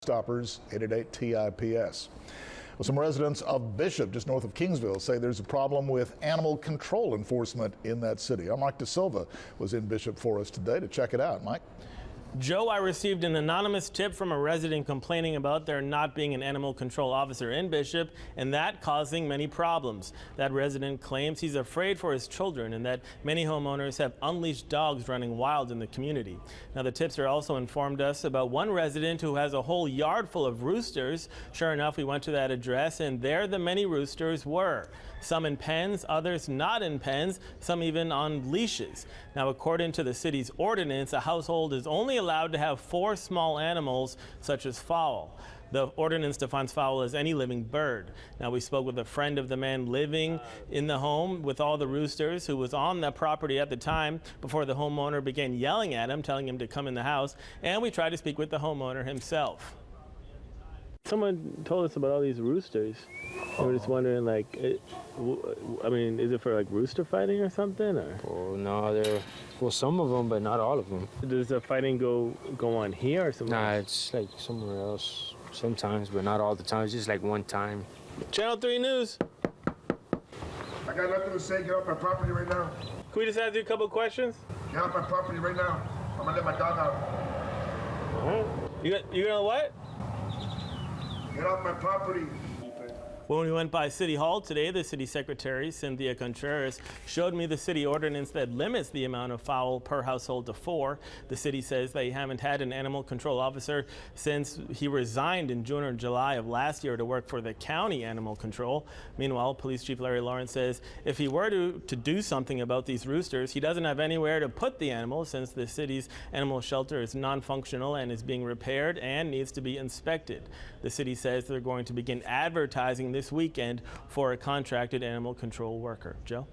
Stoppers 888-TIPS. Well, some residents of Bishop, just north of Kingsville, say there's a problem with animal control enforcement in that city. Our Mike DeSilva was in Bishop for us today to check it out. Mike? Joe, I received an anonymous tip from a resident complaining about there not being an animal control officer in Bishop, and that causing many problems. That resident claims he's afraid for his children and that many homeowners have unleashed dogs running wild in the community. Now, the tipster also informed us about one resident who has a whole yard full of roosters. Sure enough, we went to that address, and there the many roosters were. Some in pens, others not in pens, some even on leashes. Now, according to the city's ordinance, a household is only allowed to have 4 small animals, such as fowl. The ordinance defines fowl as any living bird. Now, we spoke with a friend of the man living in the home with all the roosters, who was on the property at the time before the homeowner began yelling at him, telling him to come in the house, and we tried to speak with the homeowner himself. Someone told us about all these roosters. We were just wondering, like, I mean, is it for like rooster fighting or something? Or? Oh no, well, some of them, but not all of them. Does the fighting go on here or somewhere? Nah, it's like somewhere else. Sometimes, but not all the time. It's just like one time. Channel 3 News. I got nothing to say. Get off my property right now. Can we just ask you a couple questions? Get off my property right now. I'm gonna let my dog out. You gonna what? Get off my property. When we went by City Hall today, the city secretary, Cynthia Contreras, showed me the city ordinance that limits the amount of fowl per household to 4. The city says they haven't had an animal control officer since he resigned in June or July of last year to work for the county animal control. Meanwhile, Police Chief Larry Lawrence says if he were to do something about these roosters, he doesn't have anywhere to put the animals since the city's animal shelter is non-functional and is being repaired and needs to be inspected. The city says they're going to begin advertising this weekend for a contracted animal control worker. Joe?